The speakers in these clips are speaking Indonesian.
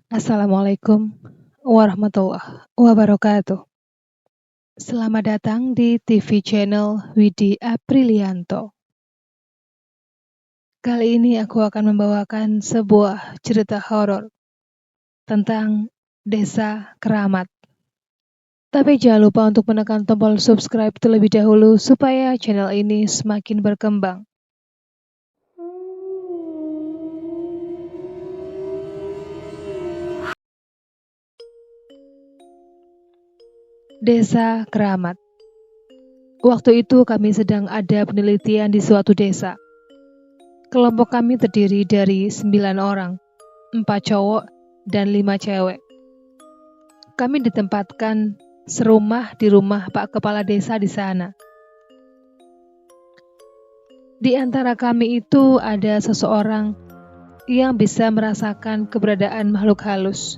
Assalamualaikum warahmatullahi wabarakatuh. Selamat datang di TV channel Widi Aprilianto. Kali ini aku akan membawakan sebuah cerita horor tentang Desa Keramat. Tapi jangan lupa untuk menekan tombol subscribe terlebih dahulu supaya channel ini semakin berkembang. Desa Keramat. Waktu itu kami sedang ada penelitian di suatu desa. Kelompok kami terdiri dari 9 orang, 4 cowok dan 5 cewek. Kami ditempatkan serumah di rumah Pak Kepala Desa di sana. Di antara kami itu ada seseorang yang bisa merasakan keberadaan makhluk halus.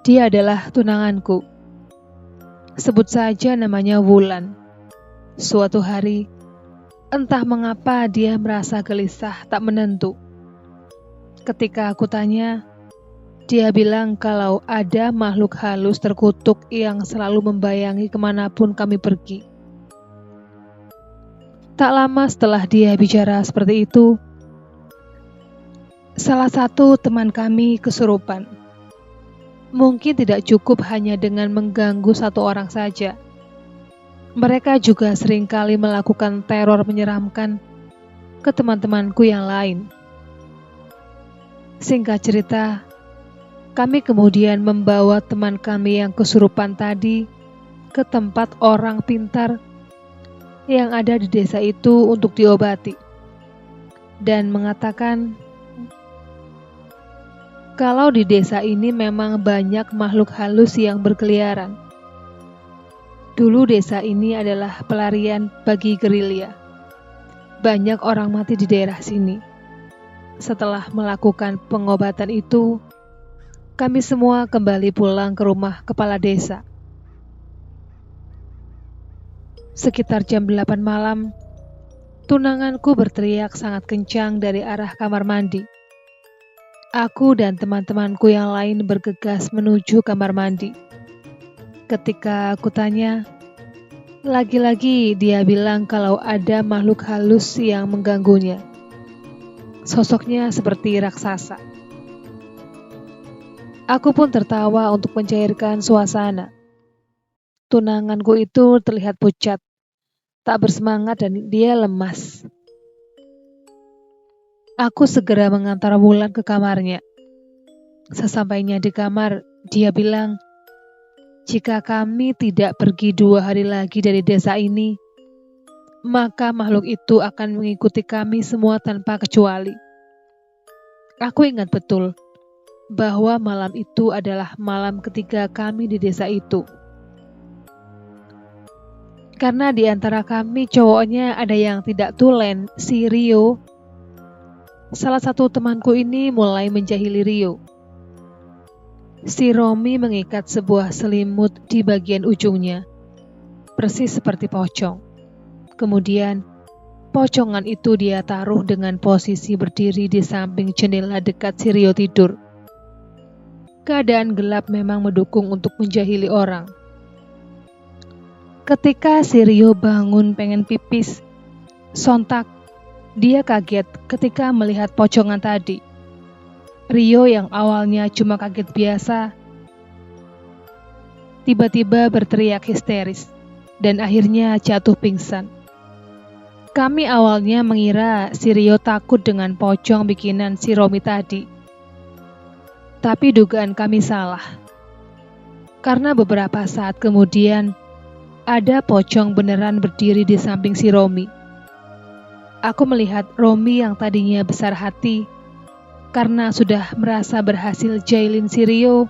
Dia adalah tunanganku. Sebut saja namanya Wulan. Suatu hari, entah mengapa dia merasa gelisah tak menentu. Ketika aku tanya, dia bilang kalau ada makhluk halus terkutuk yang selalu membayangi kemanapun kami pergi. Tak lama setelah dia bicara seperti itu, salah satu teman kami kesurupan. Mungkin tidak cukup hanya dengan mengganggu satu orang saja. Mereka juga seringkali melakukan teror menyeramkan ke teman-temanku yang lain. Singkat cerita, kami kemudian membawa teman kami yang kesurupan tadi ke tempat orang pintar yang ada di desa itu untuk diobati, dan mengatakan kalau di desa ini memang banyak makhluk halus yang berkeliaran. Dulu desa ini adalah pelarian bagi gerilya. Banyak orang mati di daerah sini. Setelah melakukan pengobatan itu, kami semua kembali pulang ke rumah kepala desa. Sekitar jam 8 malam, tunanganku berteriak sangat kencang dari arah kamar mandi. Aku dan teman-temanku yang lain bergegas menuju kamar mandi. Ketika aku tanya, lagi-lagi dia bilang kalau ada makhluk halus yang mengganggunya. Sosoknya seperti raksasa. Aku pun tertawa untuk mencairkan suasana. Tunanganku itu terlihat pucat, tak bersemangat dan dia lemas. Aku segera mengantar Wulan ke kamarnya. Sesampainya di kamar, dia bilang, jika kami tidak pergi 2 hari lagi dari desa ini, maka makhluk itu akan mengikuti kami semua tanpa kecuali. Aku ingat betul bahwa malam itu adalah malam ketiga kami di desa itu. Karena di antara kami cowoknya ada yang tidak tulen, si Rio. Salah satu temanku ini mulai menjahili Rio. Si Romi mengikat sebuah selimut di bagian ujungnya, persis seperti pocong. Kemudian, pocongan itu dia taruh dengan posisi berdiri di samping jendela dekat si Rio tidur. Keadaan gelap memang mendukung untuk menjahili orang. Ketika si Rio bangun pengen pipis, sontak dia kaget ketika melihat pocongan tadi. Rio yang awalnya cuma kaget biasa, tiba-tiba berteriak histeris dan akhirnya jatuh pingsan. Kami awalnya mengira si Rio takut dengan pocong bikinan si Romi tadi. Tapi dugaan kami salah. Karena beberapa saat kemudian, ada pocong beneran berdiri di samping si Romi. Aku melihat Romi yang tadinya besar hati, karena sudah merasa berhasil jailin si Rio,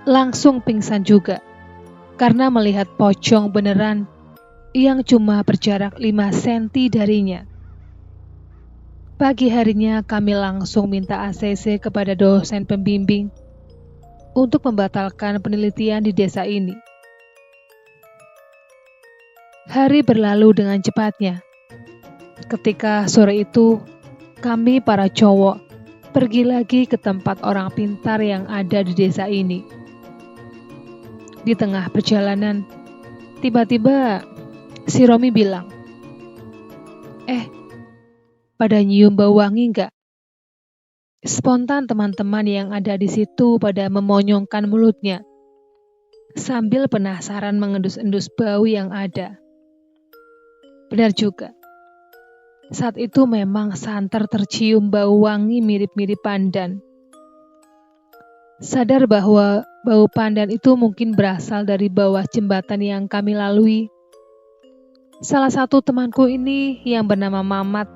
langsung pingsan juga, karena melihat pocong beneran yang cuma berjarak 5 cm darinya. Pagi harinya kami langsung minta ACC kepada dosen pembimbing untuk membatalkan penelitian di desa ini. Hari berlalu dengan cepatnya. Ketika sore itu, kami para cowok pergi lagi ke tempat orang pintar yang ada di desa ini. Di tengah perjalanan, tiba-tiba si Romi bilang, pada nyium bau wangi nggak? Spontan teman-teman yang ada di situ pada memonyongkan mulutnya, sambil penasaran mengendus-endus bau yang ada. Benar juga. Saat itu memang santer tercium bau wangi mirip-mirip pandan. Sadar bahwa bau pandan itu mungkin berasal dari bawah jembatan yang kami lalui, salah satu temanku ini yang bernama Mamat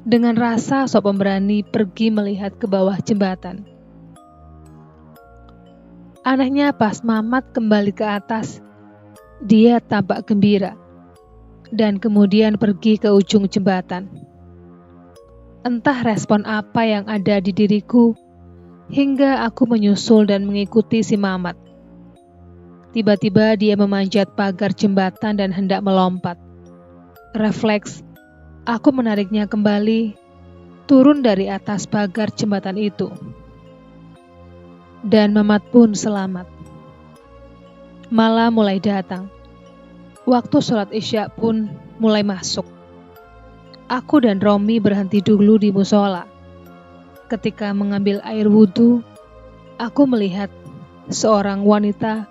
dengan rasa sok pemberani pergi melihat ke bawah jembatan. Anehnya pas Mamat kembali ke atas, dia tampak gembira dan kemudian pergi ke ujung jembatan. Entah respon apa yang ada di diriku hingga aku menyusul dan mengikuti si Mamat. Tiba-tiba dia memanjat pagar jembatan dan hendak melompat. Refleks, aku menariknya kembali, turun dari atas pagar jembatan itu. Dan Mamat pun selamat. Malam mulai datang. Waktu sholat Isya pun mulai masuk. Aku dan Romi berhenti dulu di musola. Ketika mengambil air wudhu, aku melihat seorang wanita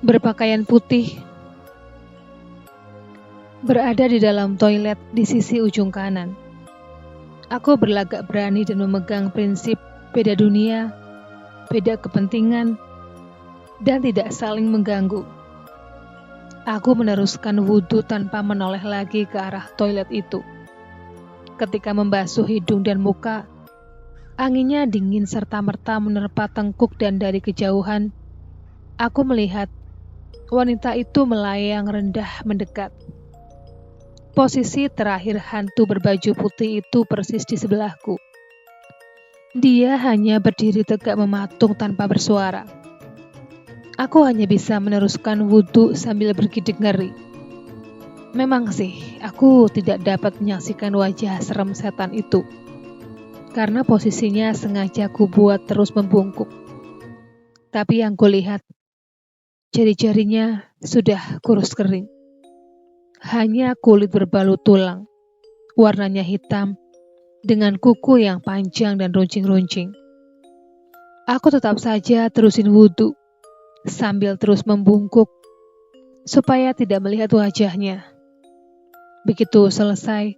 berpakaian putih berada di dalam toilet di sisi ujung kanan. Aku berlagak berani dan memegang prinsip beda dunia, beda kepentingan, dan tidak saling mengganggu. Aku meneruskan wudhu tanpa menoleh lagi ke arah toilet itu. Ketika membasuh hidung dan muka, anginnya dingin serta-merta menerpa tengkuk dan dari kejauhan, aku melihat wanita itu melayang rendah mendekat. Posisi terakhir hantu berbaju putih itu persis di sebelahku. Dia hanya berdiri tegak mematung tanpa bersuara. Aku hanya bisa meneruskan wudhu sambil bergidik ngeri. Memang sih, aku tidak dapat menyaksikan wajah serem setan itu. Karena posisinya sengaja kubuat terus membungkuk. Tapi yang kulihat, jari-jarinya sudah kurus kering. Hanya kulit berbalut tulang, warnanya hitam, dengan kuku yang panjang dan runcing-runcing. Aku tetap saja terusin wudhu, sambil terus membungkuk, supaya tidak melihat wajahnya. Begitu selesai,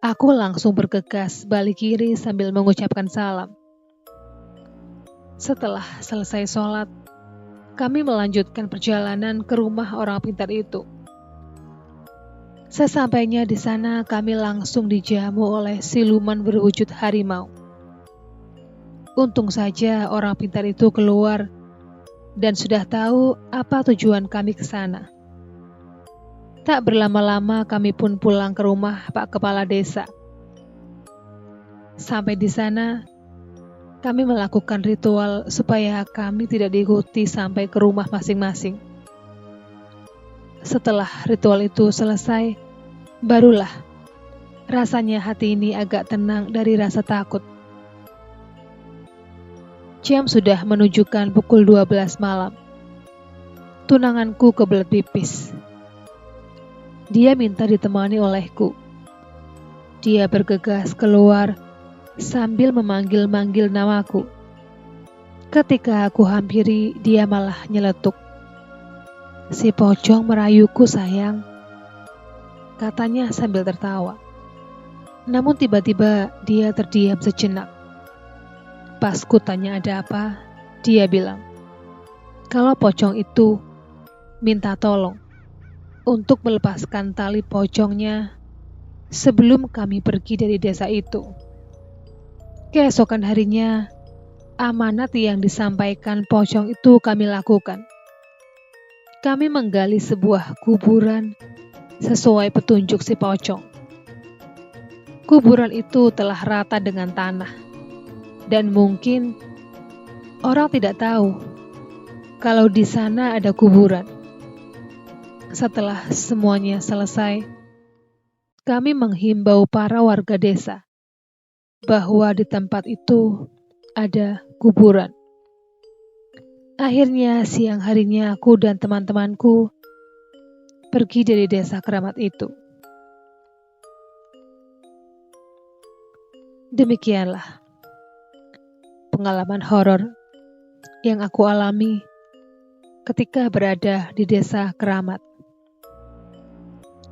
aku langsung bergegas balik kiri sambil mengucapkan salam. Setelah selesai sholat, kami melanjutkan perjalanan ke rumah orang pintar itu. Sesampainya di sana, kami langsung dijamu oleh siluman berwujud harimau. Untung saja orang pintar itu keluar dan sudah tahu apa tujuan kami ke sana. Tak berlama-lama kami pun pulang ke rumah Pak Kepala Desa. Sampai di sana, kami melakukan ritual supaya kami tidak diikuti sampai ke rumah masing-masing. Setelah ritual itu selesai, barulah rasanya hati ini agak tenang dari rasa takut. Jam sudah menunjukkan pukul 12 malam. Tunanganku kebelet pipis. Dia minta ditemani olehku. Dia bergegas keluar sambil memanggil-manggil namaku. Ketika aku hampiri, dia malah nyeletuk. "Si pocong merayuku, sayang," katanya sambil tertawa. Namun tiba-tiba dia terdiam sejenak. Pas ku tanya ada apa, dia bilang, kalau pocong itu minta tolong untuk melepaskan tali pocongnya sebelum kami pergi dari desa itu. Keesokan harinya, amanat yang disampaikan pocong itu kami lakukan. Kami menggali sebuah kuburan sesuai petunjuk si pocong. Kuburan itu telah rata dengan tanah, dan mungkin orang tidak tahu kalau di sana ada kuburan. Setelah semuanya selesai, kami menghimbau para warga desa bahwa di tempat itu ada kuburan. Akhirnya siang harinya aku dan teman-temanku pergi dari desa keramat itu. Demikianlah pengalaman horor yang aku alami ketika berada di desa keramat.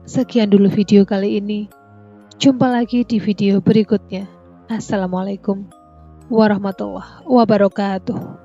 Sekian dulu video kali ini. Jumpa lagi di video berikutnya. Assalamualaikum warahmatullahi wabarakatuh.